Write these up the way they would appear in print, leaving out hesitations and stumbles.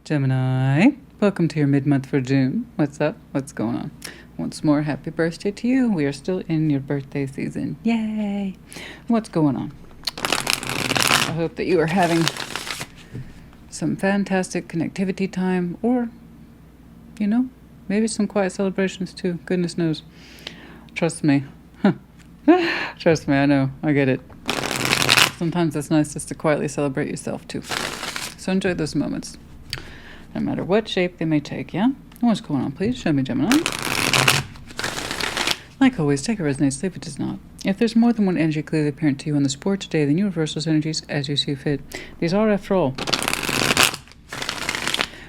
Gemini, welcome to your mid-month for June. What's up? What's going on? Once more, happy birthday to you. We are still in your birthday season. Yay! What's going on? I hope that you are having some fantastic connectivity time, or, maybe some quiet celebrations too. Goodness knows. Trust me. Trust me, I know. I get it. Sometimes it's nice just to quietly celebrate yourself too. So enjoy those moments, no matter what shape they may take, yeah? What's going on, please? Show me, Gemini. Like always, take it resonates, leave it does not. If there's more than one energy clearly apparent to you on the board today, then universal's energies as you see fit. These are, after all,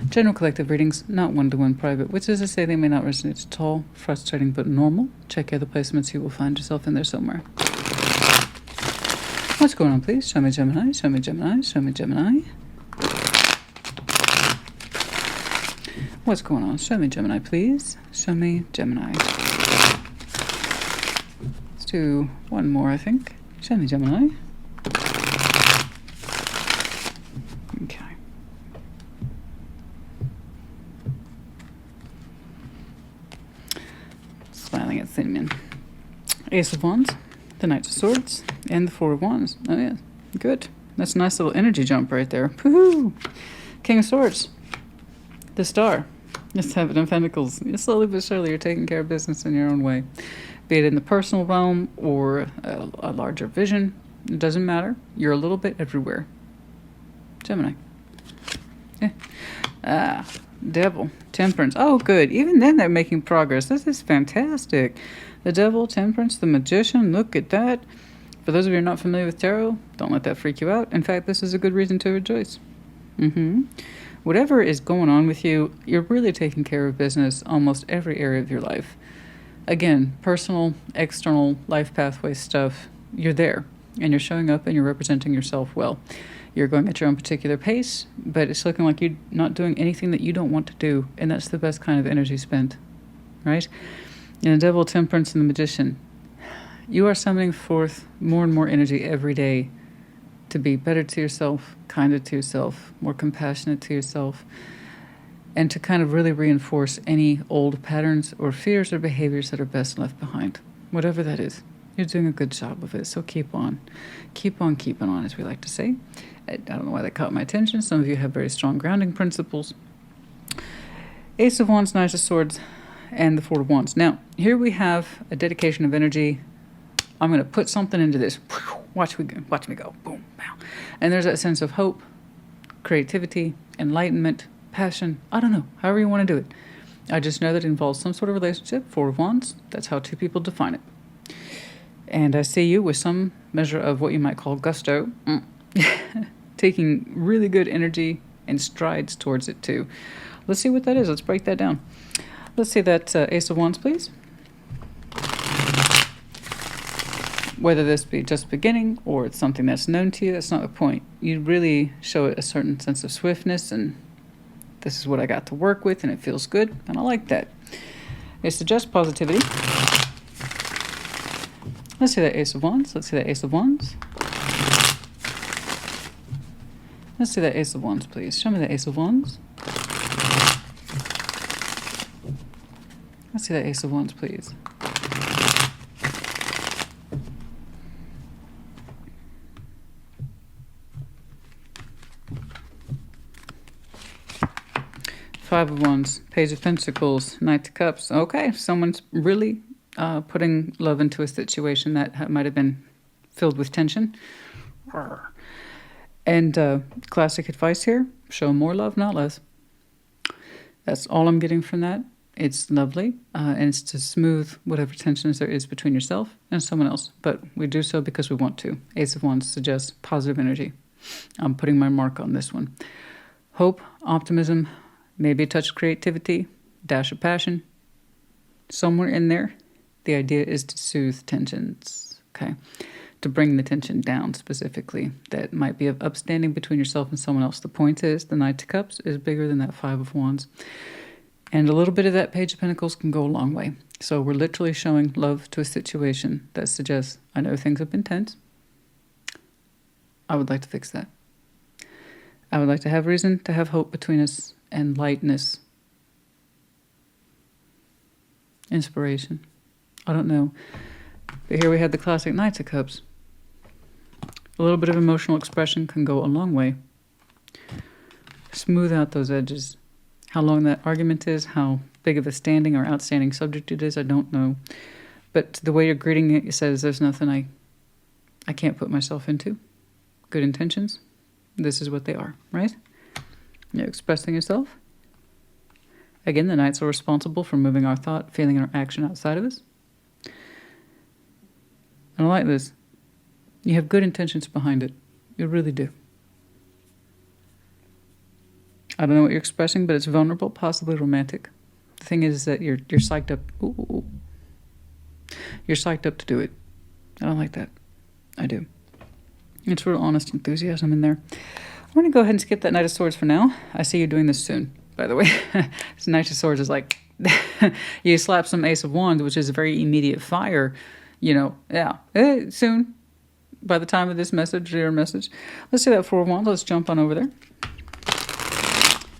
general collective readings, not one-to-one private, which is to say they may not resonate at all. Frustrating but normal. Check other placements, you will find yourself in there somewhere. What's going on, please? Show me, Gemini. Show me, Gemini. Show me, Gemini. What's going on? Show me, Gemini, please. Show me, Gemini. Let's do one more, I think. Show me, Gemini. Okay. Smiling at Cinnamon. Ace of Wands, the Knight of Swords, and the Four of Wands. Oh, yeah. Good. That's a nice little energy jump right there. Woohoo! King of Swords. The Star. The Seven of Pentacles. Slowly but surely you're taking care of business in your own way. Be it in the personal realm or a larger vision. It doesn't matter. You're a little bit everywhere. Gemini. Yeah. Devil. Temperance. Oh, good. Even then they're making progress. This is fantastic. The Devil, Temperance, the Magician. Look at that. For those of you who are not familiar with tarot, don't let that freak you out. In fact, this is a good reason to rejoice. Whatever is going on with you, you're really taking care of business almost every area of your life. Again, personal, external, life pathway stuff, you're there. And you're showing up and you're representing yourself well. You're going at your own particular pace, but it's looking like you're not doing anything that you don't want to do. And that's the best kind of energy spent, right? And the Devil, Temperance, and the Magician. You are summoning forth more and more energy every day to be better to yourself, kinder to yourself, more compassionate to yourself, and to kind of really reinforce any old patterns or fears or behaviors that are best left behind. Whatever that is, you're doing a good job of it, so keep on. Keep on keeping on, as we like to say. I don't know why that caught my attention. Some of you have very strong grounding principles. Ace of Wands, Knight of Swords, and the Four of Wands. Now, here we have a dedication of energy. I'm going to put something into this. Watch me go. Boom, pow. And there's that sense of hope, creativity, enlightenment, passion. I don't know, however you want to do it. I just know that it involves some sort of relationship. Four of Wands, that's how two people define it. And I see you with some measure of what you might call gusto, taking really good energy and strides towards it too. Let's see what that is. Let's break that down. Let's see that Ace of Wands, please. Whether this be just beginning or it's something that's known to you, that's not the point. You really show a certain sense of swiftness, and this is what I got to work with, and it feels good, and I like that. It suggests positivity. Let's see that Ace of Wands. Let's see that Ace of Wands. Let's see that Ace of Wands, please. Show me that Ace of Wands. Let's see that Ace of Wands, please. Five of Wands, Page of Pentacles, Knight of Cups. Okay, someone's really putting love into a situation that might have been filled with tension. And classic advice here, show more love, not less. That's all I'm getting from that. It's lovely, and it's to smooth whatever tensions there is between yourself and someone else. But we do so because we want to. Ace of Wands suggests positive energy. I'm putting my mark on this one. Hope, optimism, maybe a touch of creativity, dash of passion. Somewhere in there, the idea is to soothe tensions, okay? To bring the tension down specifically. That might be upstanding between yourself and someone else. The point is, the Knight of Cups is bigger than that Five of Wands. And a little bit of that Page of Pentacles can go a long way. So we're literally showing love to a situation that suggests, I know things have been tense. I would like to fix that. I would like to have reason to have hope between us and lightness. Inspiration. I don't know. But here we have the classic Knights of Cups. A little bit of emotional expression can go a long way. Smooth out those edges. How long that argument is, how big of a standing or outstanding subject it is, I don't know. But the way you're greeting it says there's nothing I can't put myself into. Good intentions. This is what they are, right? You're expressing yourself. Again, the Knights are responsible for moving our thought, feeling, or action outside of us. And I like this. You have good intentions behind it. You really do. I don't know what you're expressing, but it's vulnerable, possibly romantic. The thing is that you're psyched up. Ooh. You're psyched up to do it. I don't like that. I do. It's real honest enthusiasm in there. I'm going to go ahead and skip that Knight of Swords for now. I see you doing this soon, by the way. This Knight of Swords is like, you slap some Ace of Wands, which is a very immediate fire. Soon. By the time of this message, your message. Let's do that Four of Wands. Let's jump on over there.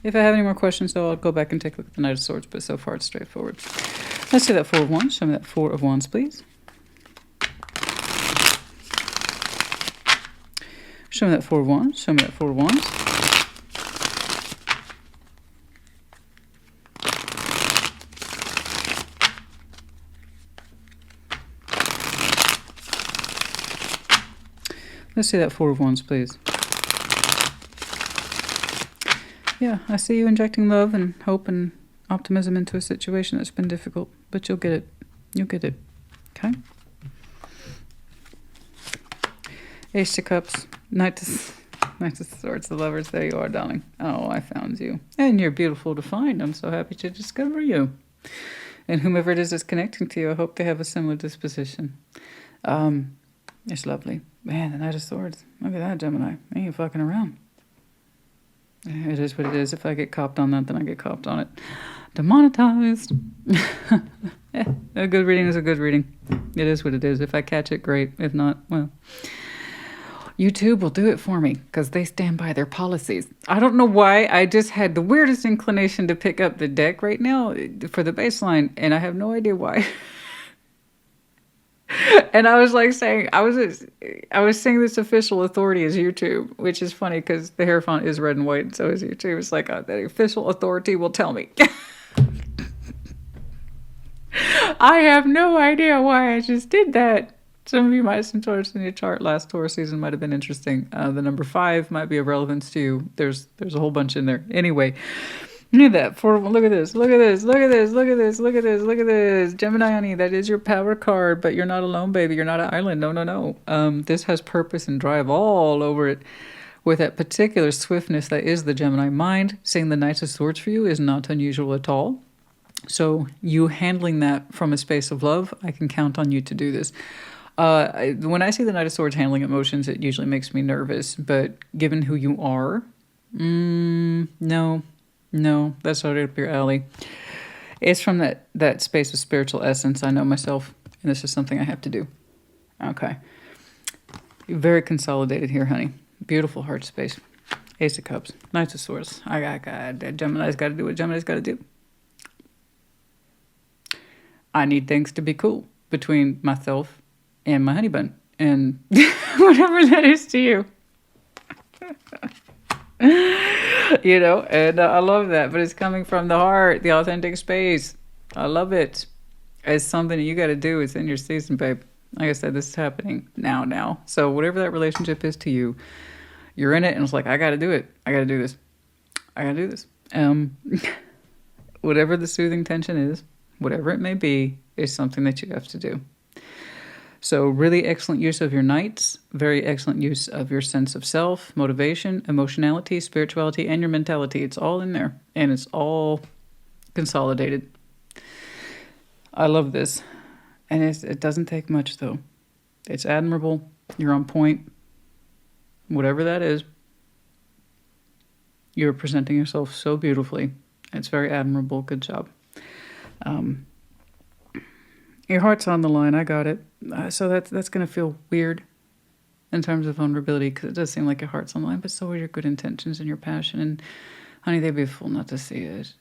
If I have any more questions, though, I'll go back and take a look at the Knight of Swords, but so far it's straightforward. Let's do that Four of Wands. Show me that Four of Wands, please. Show me that Four of Wands. Show me that Four of Wands. Let's see that Four of Wands, please. Yeah, I see you injecting love and hope and optimism into a situation that's been difficult, but you'll get it. You'll get it. Okay? Ace of Cups. Knight of Swords, the Lovers. There you are, darling. Oh, I found you. And you're beautiful to find. I'm so happy to discover you. And whomever it is that's connecting to you, I hope they have a similar disposition. It's lovely. Man, the Knight of Swords. Look at that, Gemini. Ain't you fucking around. It is what it is. If I get copped on that, then I get copped on it. Demonetized. Yeah, a good reading is a good reading. It is what it is. If I catch it, great. If not, well, YouTube will do it for me because they stand by their policies. I don't know why. I just had the weirdest inclination to pick up the deck right now for the baseline, and I have no idea why. And I was like saying, I was saying this official authority is YouTube, which is funny because the hair font is red and white, and so is YouTube. It's like the official authority will tell me. I have no idea why I just did that. Some of you might have some Taurus in your chart. Last Taurus season might have been interesting. The number 5 might be of relevance to you. There's a whole bunch in there. Anyway. Look at that. Look at this. Look at this. Look at this. Look at this. Look at this. Look at this. Gemini, honey, that is your power card, but you're not alone, baby. You're not an island. No, no, no. This has purpose and drive all over it with that particular swiftness that is the Gemini mind. Seeing the Knights of Swords for you is not unusual at all. So you handling that from a space of love, I can count on you to do this. When I see the Knight of Swords handling emotions, it usually makes me nervous, but given who you are, no, that's right up your alley. It's from that space of spiritual essence. I know myself, and this is something I have to do. Okay. You're very consolidated here, honey. Beautiful heart space. Ace of Cups. Knights of Swords. Gemini's got to do what Gemini's got to do. I need things to be cool between myself and my honey bun. And whatever that is to you. And I love that, but it's coming from the heart, the authentic space. I love it. It's something that you got to do. It's in your season, babe. Like I said, this is happening now. So whatever that relationship is to you, you're in it, and it's like, I got to do it. I got to do this. I got to do this. Whatever the soothing tension is, whatever it may be, is something that you have to do. So really excellent use of your Knights, very excellent use of your sense of self, motivation, emotionality, spirituality, and your mentality. It's all in there, and it's all consolidated. I love this. And it doesn't take much, though. It's admirable. You're on point. Whatever that is, you're presenting yourself so beautifully. It's very admirable. Good job. Your heart's on the line. I got it. So that's going to feel weird in terms of vulnerability because it does seem like your heart's on the line, but so are your good intentions and your passion and Honey, they'd be a fool not to see it.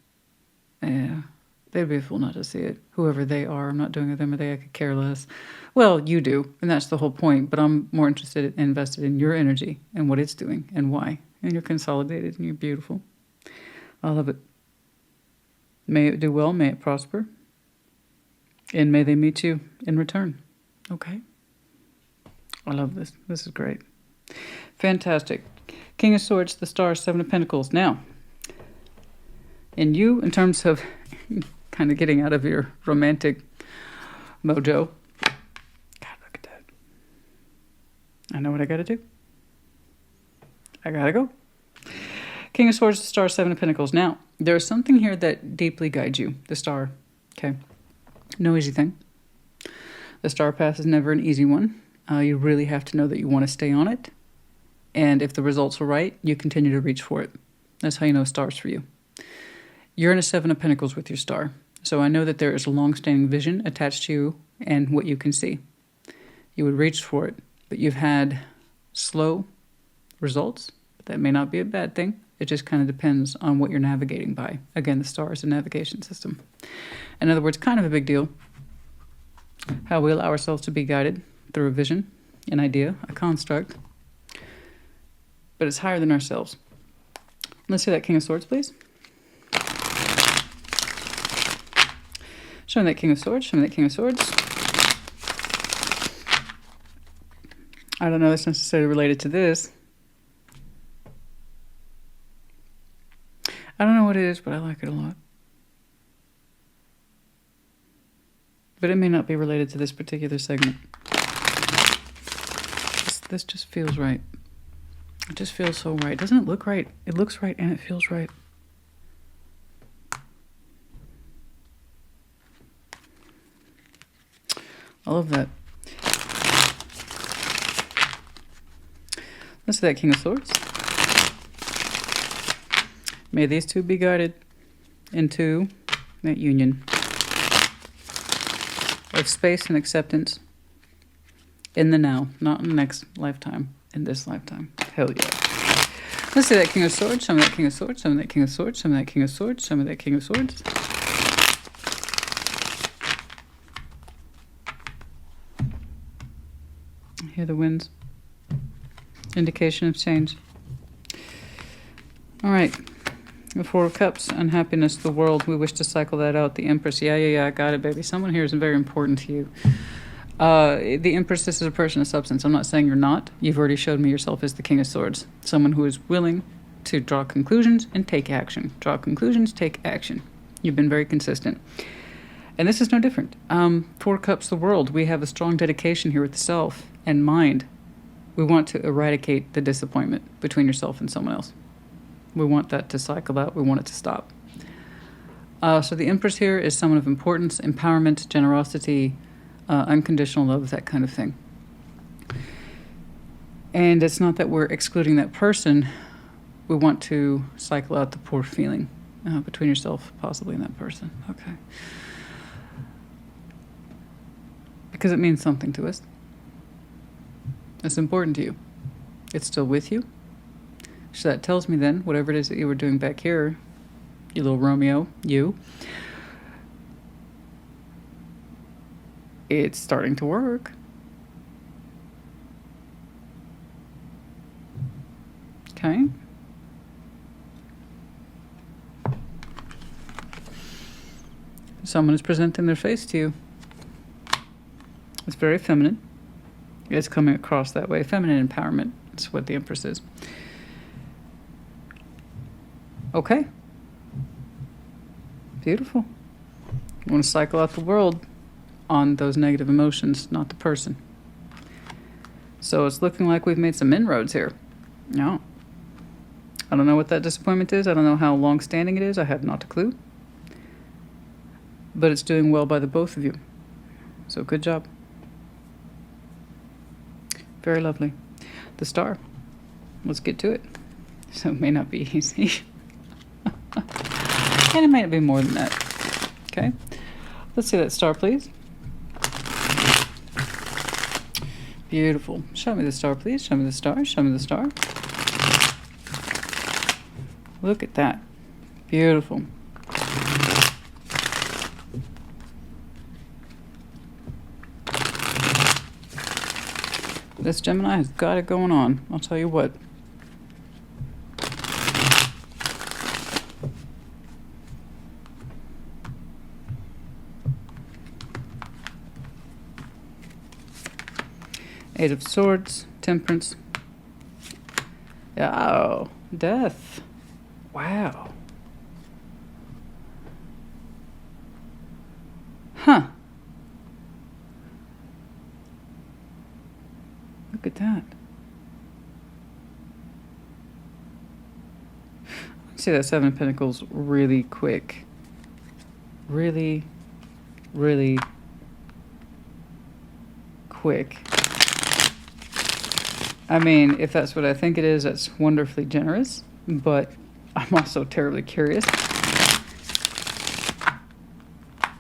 Yeah, they'd be a fool not to see it. Whoever they are, I'm not doing it with them, or they, I could care less. Well, you do, and that's the whole point, but I'm more interested, invested in your energy and what it's doing and why. And you're consolidated and you're beautiful. I love it. May it do well, may it prosper, and may they meet you in return. Okay? I love this. This is great. Fantastic. King of Swords, the Star, Seven of Pentacles. Now, in you, in terms of kind of getting out of your romantic mojo. God, look at that. I know what I got to do. I got to go. King of Swords, the Star, Seven of Pentacles. Now, there's something here that deeply guides you, the Star. Okay? No easy thing. The Star path is never an easy one. You really have to know that you want to stay on it. And if the results are right, you continue to reach for it. That's how you know Star's for you. You're in a Seven of Pentacles with your Star. So I know that there is a long-standing vision attached to you and what you can see. You would reach for it, but you've had slow results. That may not be a bad thing. It just kind of depends on what you're navigating by. Again, the Star is a navigation system. In other words, kind of a big deal. How we allow ourselves to be guided through a vision, an idea, a construct. But it's higher than ourselves. Let's see that King of Swords, please. Show me that King of Swords. Show me that King of Swords. I don't know that's necessarily related to this. I don't know what it is, but I like it a lot. But it may not be related to this particular segment. This just feels right. It just feels so right. Doesn't it look right? It looks right and it feels right. I love that. Let's see that King of Swords. May these two be guided into that union of space and acceptance in the now, not in the next lifetime, in this lifetime. Hell yeah. Let's see that King of Swords. Show me that King of Swords. Show me that King of Swords. Show me that King of Swords. Show me that King of Swords. Hear the winds. Indication of change. All right. The Four of Cups, unhappiness, the world. We wish to cycle that out. The Empress. Yeah, I got it, baby. Someone here is very important to you. The Empress, this is a person of substance. I'm not saying you're not. You've already showed me yourself as the King of Swords. Someone who is willing to draw conclusions and take action. Draw conclusions, take action. You've been very consistent. And this is no different. Four Cups, the world. We have a strong dedication here with the self and mind. We want to eradicate the disappointment between yourself and someone else. We want that to cycle out. We want it to stop. So the Empress here is someone of importance, empowerment, generosity, unconditional love, that kind of thing. And it's not that we're excluding that person. We want to cycle out the poor feeling between yourself, possibly, and that person. Okay. Because it means something to us. It's important to you. It's still with you. So that tells me then, whatever it is that you were doing back here, you little Romeo, you, it's starting to work. Okay. Someone is presenting their face to you. It's very feminine. It's coming across that way. Feminine empowerment. That's what the Empress is. Okay. Beautiful. You want to cycle out the world on those negative emotions, not the person. So it's looking like we've made some inroads here. No. I don't know what that disappointment is. I don't know how long-standing it is. I have not a clue. But it's doing well by the both of you. So good job. Very lovely. The Star. Let's get to it. So it may not be easy. And it may not be more than that. Okay. Let's see that Star, please. Beautiful. Show me the Star, please. Show me the Star. Show me the Star. Look at that. Beautiful. This Gemini has got it going on. I'll tell you what. Eight of Swords, Temperance. Oh, Death. Wow. Huh. Look at that. I see that Seven of Pentacles really quick. Really, really quick. I mean, if that's what I think it is, that's wonderfully generous, but I'm also terribly curious.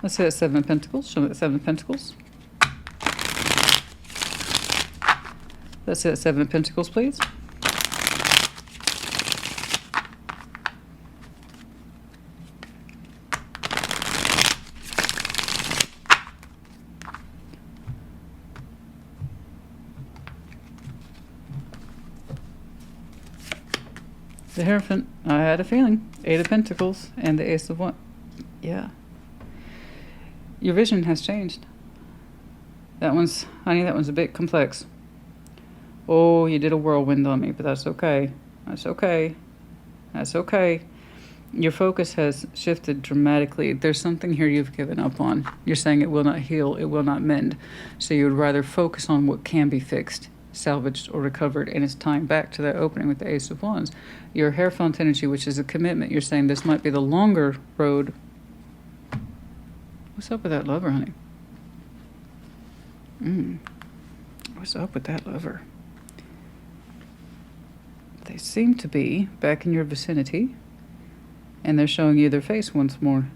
Let's say that Seven of Pentacles. Show me that Seven of Pentacles. Let's say that Seven of Pentacles, please. The Hierophant, I had a feeling. Eight of Pentacles and the Ace of Wands. Yeah. Your vision has changed. That one's, honey, that one's a bit complex. Oh, you did a whirlwind on me, but that's okay. That's okay. That's okay. Your focus has shifted dramatically. There's something here you've given up on. You're saying it will not heal, it will not mend. So you would rather focus on what can be fixed, salvaged, or recovered, and it's tying back to that opening with the Ace of Wands. Your Hierophant energy, which is a commitment, you're saying this might be the longer road. What's up with that lover, honey? What's up with that lover? They seem to be back in your vicinity, and they're showing you their face once more.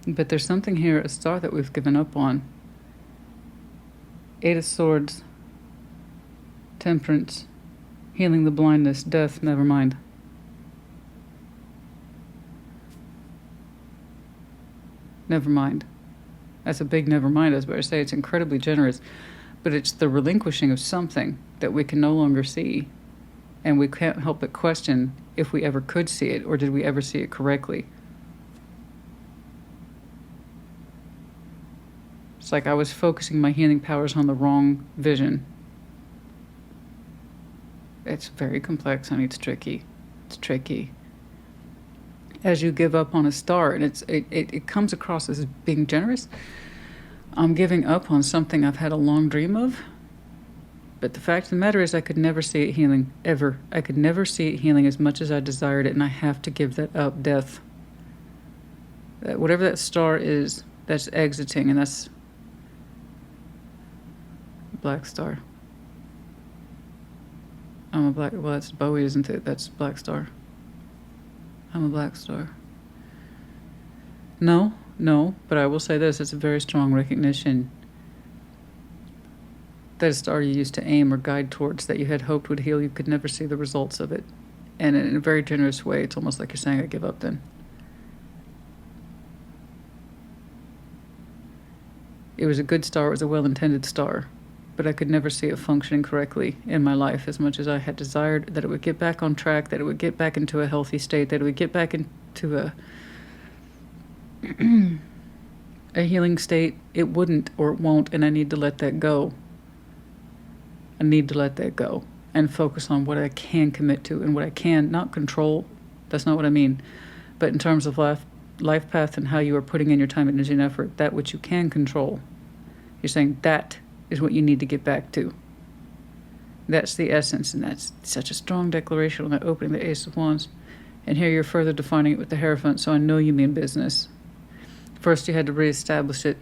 But there's something here, a star that we've given up on. Eight of Swords, Temperance, healing the blindness, death, never mind. Never mind. That's a big never mind. I was about to say it's incredibly generous, but it's the relinquishing of something that we can no longer see, and we can't help but question if we ever could see it, or did we ever see it correctly. It's like I was focusing my healing powers on the wrong vision. It's very complex, honey. It's tricky. It's tricky. As you give up on a star, and it comes across as being generous. I'm giving up on something I've had a long dream of. But the fact of the matter is I could never see it healing, ever. I could never see it healing as much as I desired it, and I have to give that up, death. Whatever that star is, that's exiting, and that's Black Star. I'm a black, well, that's Bowie, isn't it? That's Black Star. I'm a Black Star. No, but I will say this, it's a very strong recognition that a star you used to aim or guide towards that you had hoped would heal, you could never see the results of it. And in a very generous way, it's almost like you're saying, I give up then. It was a good star, it was a well-intended star, but I could never see it functioning correctly in my life as much as I had desired, that it would get back on track, that it would get back into a healthy state, that it would get back into a healing state. It wouldn't, or it won't, and I need to let that go. I need to let that go and focus on what I can commit to and what I can not control. That's not what I mean. But in terms of life path and how you are putting in your time, energy, and effort, that which you can control, you're saying that is what you need to get back to. That's the essence, and that's such a strong declaration on that opening, the Ace of Wands. And here you're further defining it with the Hierophant, so I know you mean business. First you had to reestablish it,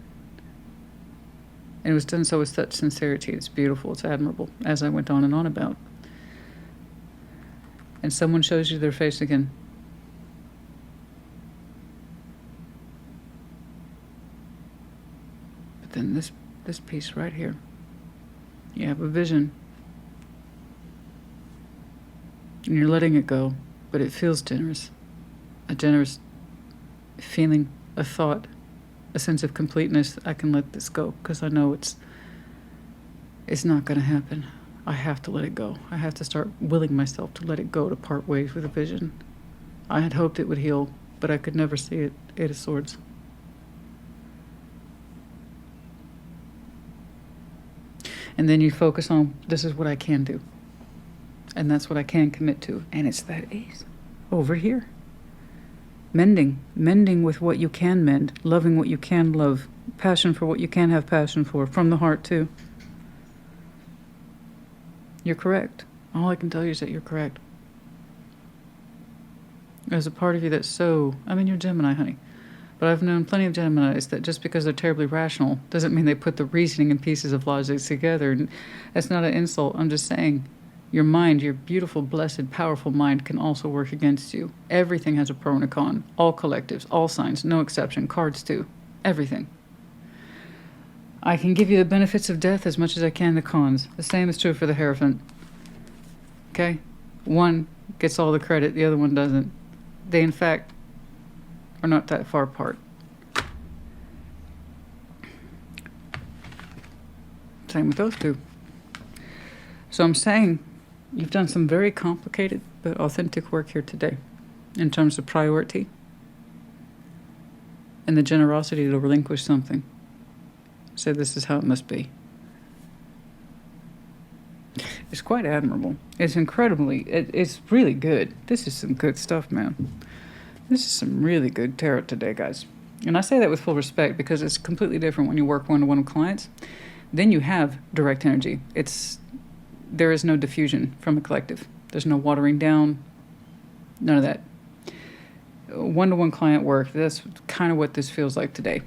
and it was done so with such sincerity. It's beautiful, it's admirable, as I went on and on about. And someone shows you their face again. But then this piece right here, you have a vision, and you're letting it go, but it feels generous. a generous feeling, a thought, a sense of completeness. I can let this go because I know it's not going to happen. I have to let it go. I have to start willing myself to let it go, to part ways with a vision. I had hoped it would heal, but I could never see it. Eight of Swords. And then you focus on, this is what I can do. And that's what I can commit to. And it's that Ace over here. Mending with what you can mend, loving what you can love, passion for what you can have passion for, from the heart too. You're correct. All I can tell you is that you're correct. There's a part of you that's so, I mean, you're Gemini, honey. But I've known plenty of Geminis that just because they're terribly rational doesn't mean they put the reasoning and pieces of logic together. And that's not an insult. I'm just saying your mind, your beautiful, blessed, powerful mind can also work against you. Everything has a pro and a con. All collectives, all signs, no exception. Cards too. Everything. I can give you the benefits of death as much as I can the cons. The same is true for the Hierophant. Okay? One gets all the credit, the other one doesn't. They, in fact, are not that far apart. Same with those two. So I'm saying you've done some very complicated but authentic work here today in terms of priority and the generosity to relinquish something. Say this is how it must be. It's quite admirable. It's incredibly, it's really good. This is some good stuff, man. This is some really good tarot today, guys. And I say that with full respect because it's completely different when you work one-to-one with clients. Then you have direct energy. There is no diffusion from a collective. There's no watering down. None of that. One-to-one client work, that's kind of what this feels like today.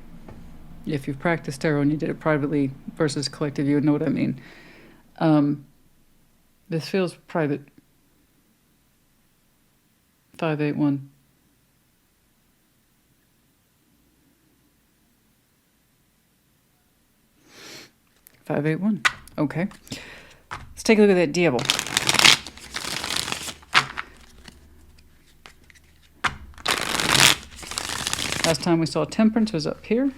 If you've practiced tarot and you did it privately versus collective, you would know what I mean. This feels private. 581. Okay. Let's take a look at that devil. Last time we saw Temperance was up here.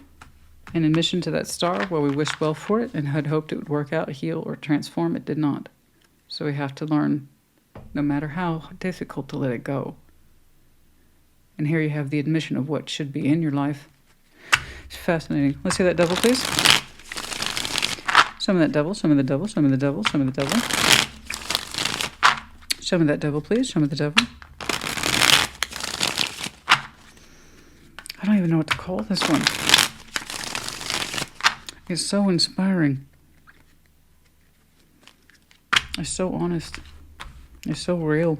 In admission to that star where we wished well for it and had hoped it would work out, heal, or transform, it did not. So we have to learn, no matter how difficult, to let it go. And here you have the admission of what should be in your life. It's fascinating. Let's see that devil, please. Some of that devil, some of the devil, some of the devil, some of the devil. Show me that devil, please. Show me the devil. I don't even know what to call this one. It's so inspiring. It's so honest. It's so real.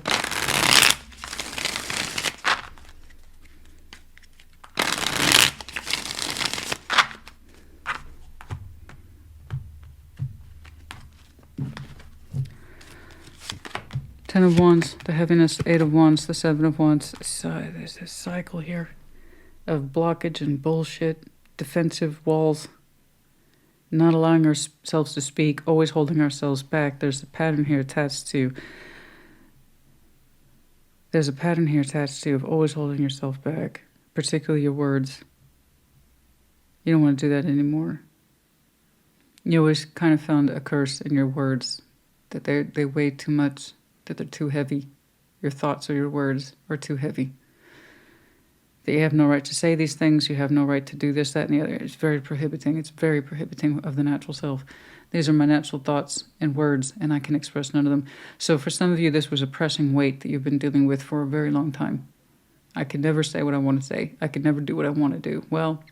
Ten of Wands, the heaviness, Eight of Wands, the Seven of Wands. So there's this cycle here of blockage and bullshit, defensive walls. Not allowing ourselves to speak, always holding ourselves back. There's a pattern here attached to of always holding yourself back, particularly your words. You don't want to do that anymore. You always kind of found a curse in your words, that they weigh too much, that they're too heavy. Your thoughts or your words are too heavy. That you have no right to say these things, you have no right to do this, that, and the other. It's very prohibiting. It's very prohibiting of the natural self. These are my natural thoughts and words, and I can express none of them. So for some of you, this was a pressing weight that you've been dealing with for a very long time. I could never say what I want to say. I could never do what I want to do. Well,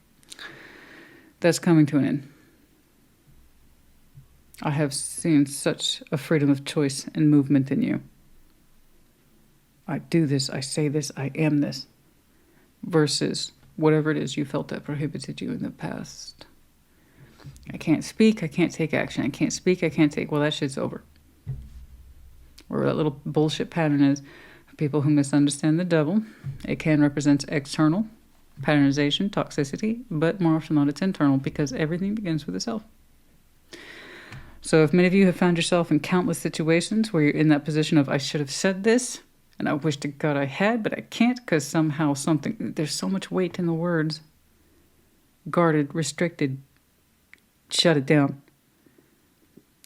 that's coming to an end. I have seen such a freedom of choice and movement in you. I do this, I say this, I am this. Versus whatever it is you felt that prohibited you in the past. I can't speak, I can't take action. I can't speak, I can't take, well, that shit's over. Where that little bullshit pattern is, people who misunderstand the devil, it can represent external patternization, toxicity, but more often than not, it's internal because everything begins with the self. So if many of you have found yourself in countless situations where you're in that position of, I should have said this, And I wish to God I had, but I can't because somehow there's so much weight in the words. Guarded, restricted, shut it down.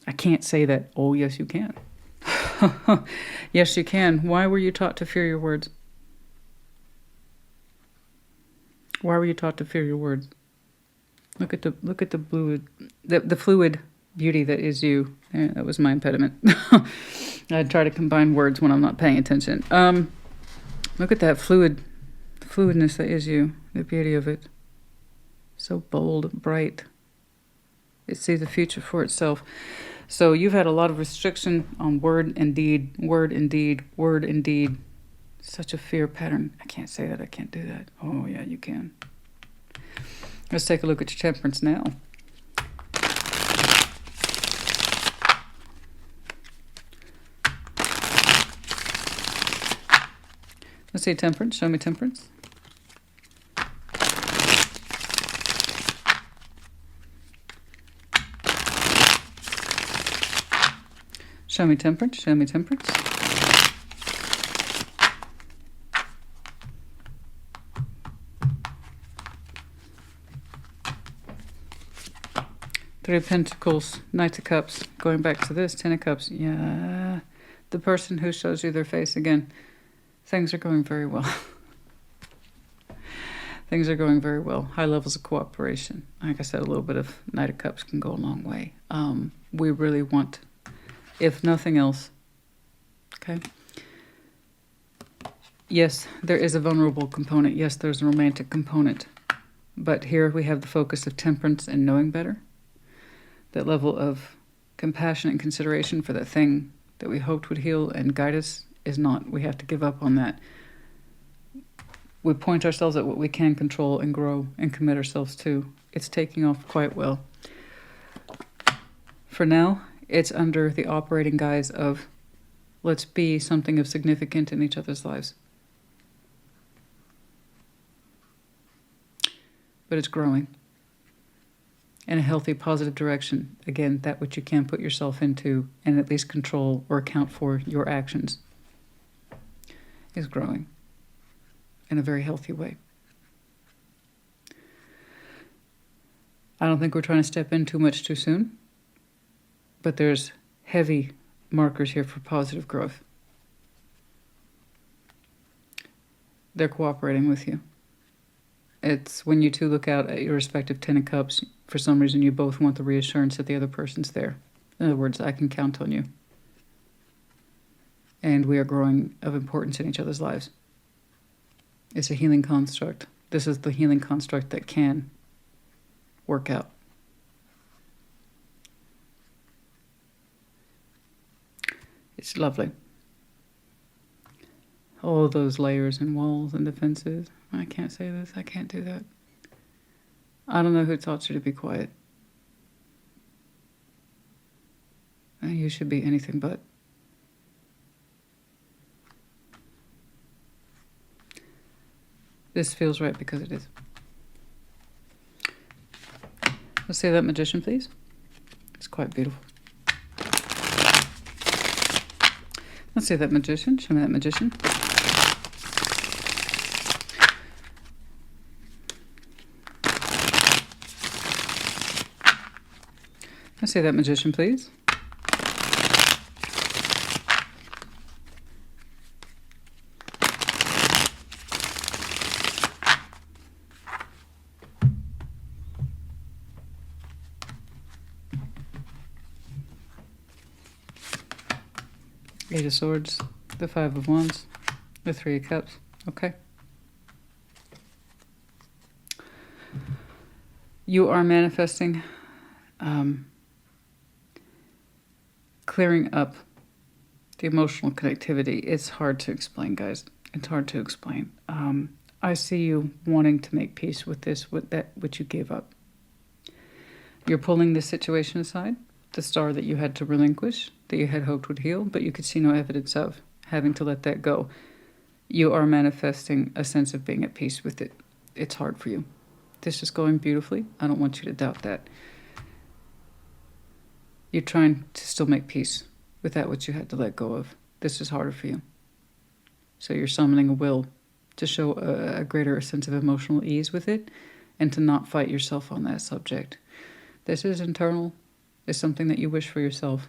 I can't say that. Oh, yes, you can. Yes, you can. Why were you taught to fear your words? Why were you taught to fear your words? Look at the fluid beauty that is you. There, that was my impediment. I try to combine words when I'm not paying attention. Look at that fluidness that is you. The beauty of it. So bold, bright. It sees the future for itself. So you've had a lot of restriction on word and deed, word and deed, word and deed. Such a fear pattern. I can't say that. I can't do that. Oh, yeah, you can. Let's take a look at your temperance now. Let's see temperance. Show me temperance. Show me temperance. Show me temperance. Three of Pentacles, Knight of Cups. Going back to this, Ten of Cups. Yeah. The person who shows you their face again. Things are going very well. Things are going very well. High levels of cooperation. Like I said, a little bit of Knight of Cups can go a long way. We really want, if nothing else, okay? Yes, there is a vulnerable component. Yes, there's a romantic component. But here we have the focus of temperance and knowing better. That level of compassion and consideration for that thing that we hoped would heal and guide us is not. We have to give up on that. We point ourselves at what we can control and grow and commit ourselves to. It's taking off quite well. For now, it's under the operating guise of let's be something of significance in each other's lives. But it's growing in a healthy, positive direction. Again, that which you can put yourself into and at least control or account for your actions is growing in a very healthy way. I don't think we're trying to step in too much too soon, but there's heavy markers here for positive growth. They're cooperating with you. It's when you two look out at your respective Ten of Cups, for some reason you both want the reassurance that the other person's there. In other words, I can count on you. And we are growing of importance in each other's lives. It's a healing construct. This is the healing construct that can work out. It's lovely. All those layers and walls and defenses. I can't say this. I can't do that. I don't know who taught you to be quiet. You should be anything but. This feels right because it is. Let's say that Magician, please. It's quite beautiful. Let's say that Magician. Show me that Magician. Let's say that Magician, please. Eight of Swords, the Five of Wands, the Three of Cups. Okay. You are manifesting clearing up the emotional connectivity. It's hard to explain, guys. It's hard to explain. I see you wanting to make peace with this, with that which you gave up. You're pulling this situation aside, the star that you had to relinquish, that you had hoped would heal, but you could see no evidence of having to let that go. You are manifesting a sense of being at peace with it. It's hard for you. This is going beautifully. I don't want you to doubt that. You're trying to still make peace with that which you had to let go of. This is harder for you. So you're summoning a will to show a greater sense of emotional ease with it and to not fight yourself on that subject. This is internal. It's something that you wish for yourself.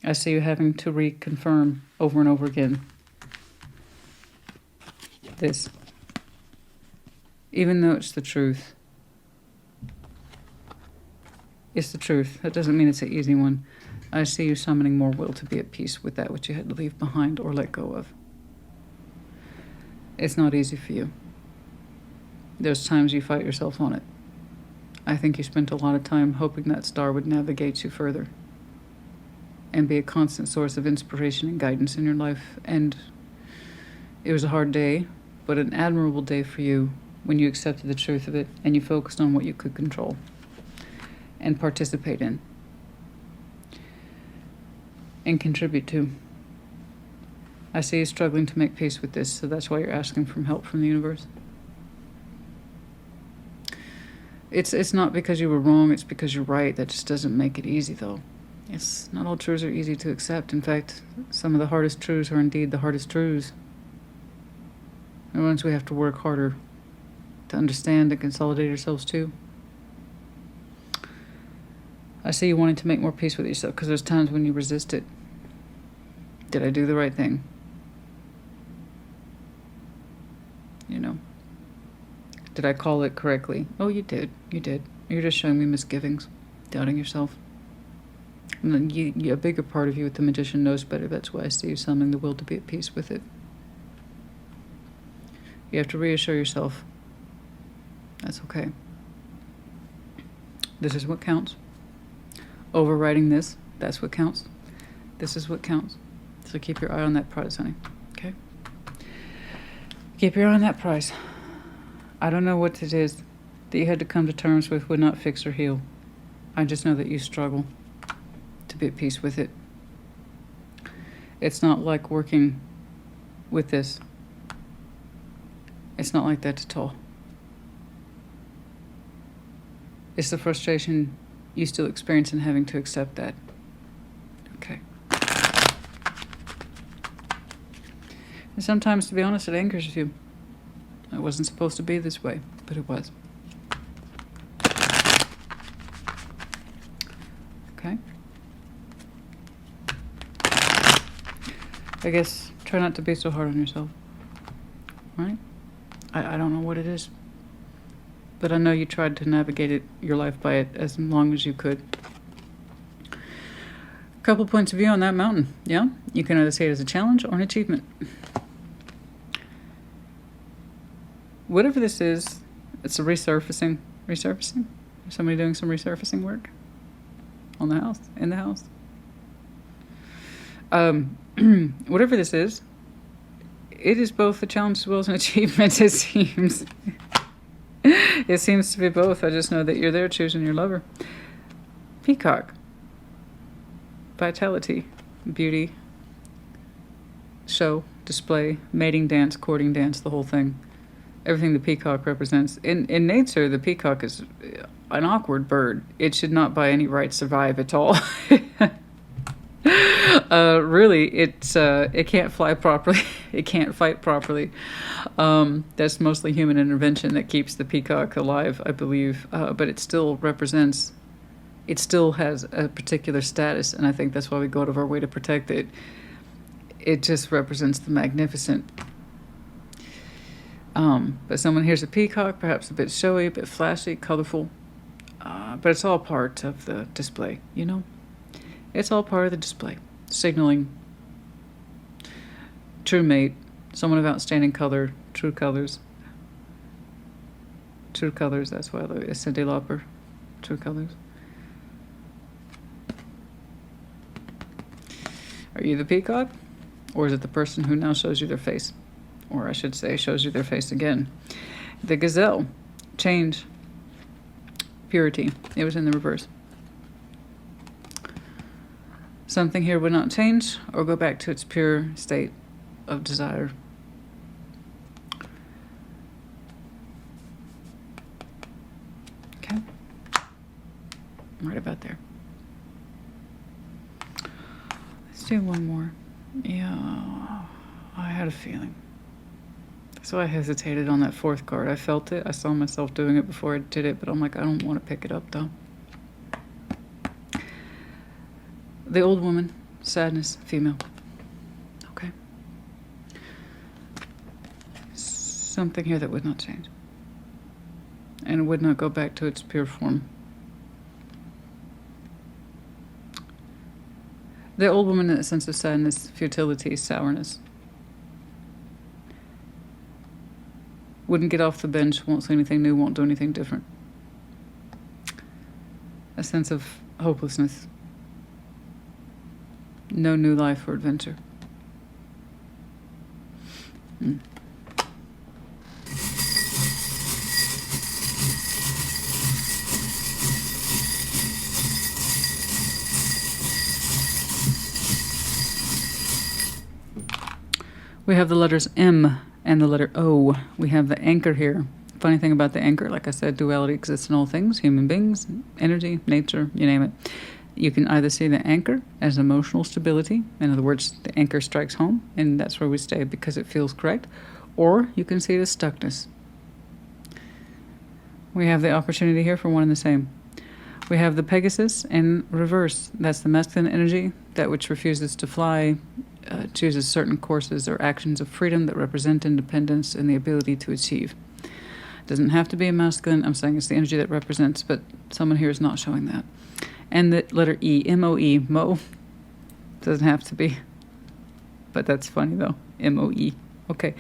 I see you having to reconfirm over and over again this. Even though it's the truth. It's the truth. That doesn't mean it's an easy one. I see you summoning more will to be at peace with that which you had to leave behind or let go of. It's not easy for you. There's times you fight yourself on it. I think you spent a lot of time hoping that star would navigate you further and be a constant source of inspiration and guidance in your life. And it was a hard day, but an admirable day for you when you accepted the truth of it and you focused on what you could control and participate in and contribute to. I see you struggling to make peace with this, so that's why you're asking for help from the universe. It's not because you were wrong, it's because you're right. That just doesn't make it easy, though. It's not all truths are easy to accept. In fact, some of the hardest truths are indeed the hardest truths. The ones we have to work harder to understand and consolidate ourselves to. I see you wanting to make more peace with yourself because there's times when you resist it. Did I do the right thing? You know. Did I call it correctly? Oh, you did. You did. You're just showing me misgivings, doubting yourself. And then a bigger part of you with the Magician knows better. That's why I see you summoning the will to be at peace with it. You have to reassure yourself. That's okay. This is what counts. Overriding this, that's what counts. This is what counts. So keep your eye on that prize, honey. Okay? Keep your eye on that prize. I don't know what it is that you had to come to terms with would not fix or heal. I just know that you struggle to be at peace with it. It's not like working with this. It's not like that at all. It's the frustration you still experience in having to accept that. Okay. And sometimes, to be honest, it angers you. It wasn't supposed to be this way, but it was. Okay. I guess try not to be so hard on yourself. Right? I don't know what it is. But I know you tried to navigate your life by it as long as you could. A couple points of view on that mountain, yeah? You can either see it as a challenge or an achievement. Whatever this is, it's a resurfacing. Resurfacing? Somebody doing some resurfacing work? On the house? In the house? Whatever this is, it is both a challenge as well as an achievement, it seems. It seems to be both. I just know that you're there choosing your lover. Peacock. Vitality. Beauty. Show. Display. Mating dance. Courting dance. The whole thing. Everything the peacock represents. In nature, the peacock is an awkward bird. It should not by any right survive at all. Really, it can't fly properly. It can't fight properly. That's mostly human intervention that keeps the peacock alive, I believe. But it still represents, it still has a particular status, and I think that's why we go out of our way to protect it. It just represents the magnificent. But someone hears a peacock, perhaps a bit showy, a bit flashy, colorful. But it's all part of the display, you know? It's all part of the display. Signaling true mate, someone of outstanding color, true colors. True colors, that's why I love it. Cindy Lauper, true colors. Are you the peacock? Or is it the person who now shows you their face? Or I should say, shows you their face again. The gazelle, change, purity. It was in the reverse. Something here would not change or go back to its pure state of desire. Okay. Right about there. Let's do one more. Yeah. I had a feeling. So I hesitated on that fourth card. I felt it. I saw myself doing it before I did it, but I'm like, I don't want to pick it up though. The old woman, sadness, female. Okay. Something here that would not change. And it would not go back to its pure form. The old woman in a sense of sadness, futility, sourness. Wouldn't get off the bench, won't say anything new, won't do anything different. A sense of hopelessness. No new life or adventure. We have the letters M and the letter O. We have the anchor here. Funny thing about the anchor, like I said, duality exists in all things, human beings, energy, nature, you name it. You can either see the anchor as emotional stability. In other words, the anchor strikes home, and that's where we stay because it feels correct. Or you can see it as stuckness. We have the opportunity here for one and the same. We have the Pegasus in reverse. That's the masculine energy, that which refuses to fly, chooses certain courses or actions of freedom that represent independence and the ability to achieve. It doesn't have to be a masculine. I'm saying it's the energy that represents, but someone here is not showing that. And the letter E, M-O-E, Mo. Doesn't have to be. But that's funny, though. M-O-E. Okay.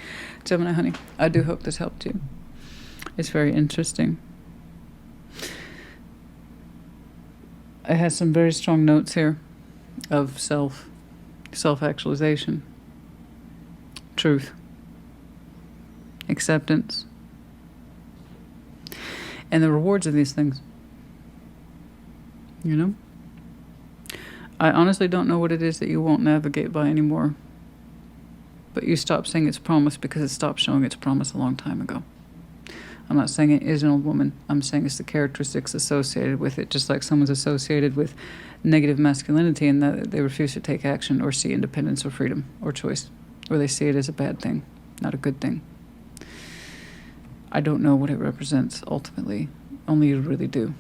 Gemini, honey, I do hope this helped you. It's very interesting. It has some very strong notes here of self-actualization, truth, acceptance, and the rewards of these things. You know? I honestly don't know what it is that you won't navigate by anymore. But you stop saying it's promise because it stopped showing its promise a long time ago. I'm not saying it is an old woman. I'm saying it's the characteristics associated with it, just like someone's associated with negative masculinity and that they refuse to take action or see independence or freedom or choice, or they see it as a bad thing, not a good thing. I don't know what it represents ultimately. Only you really do.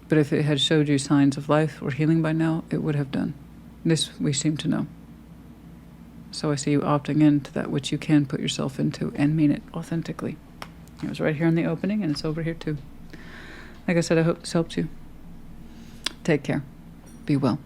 But if it had showed you signs of life or healing by now, it would have done. This we seem to know. So I see you opting into that which you can put yourself into and mean it authentically. It was right here in the opening, and it's over here too. Like I said, I hope this helped you. Take care. Be well.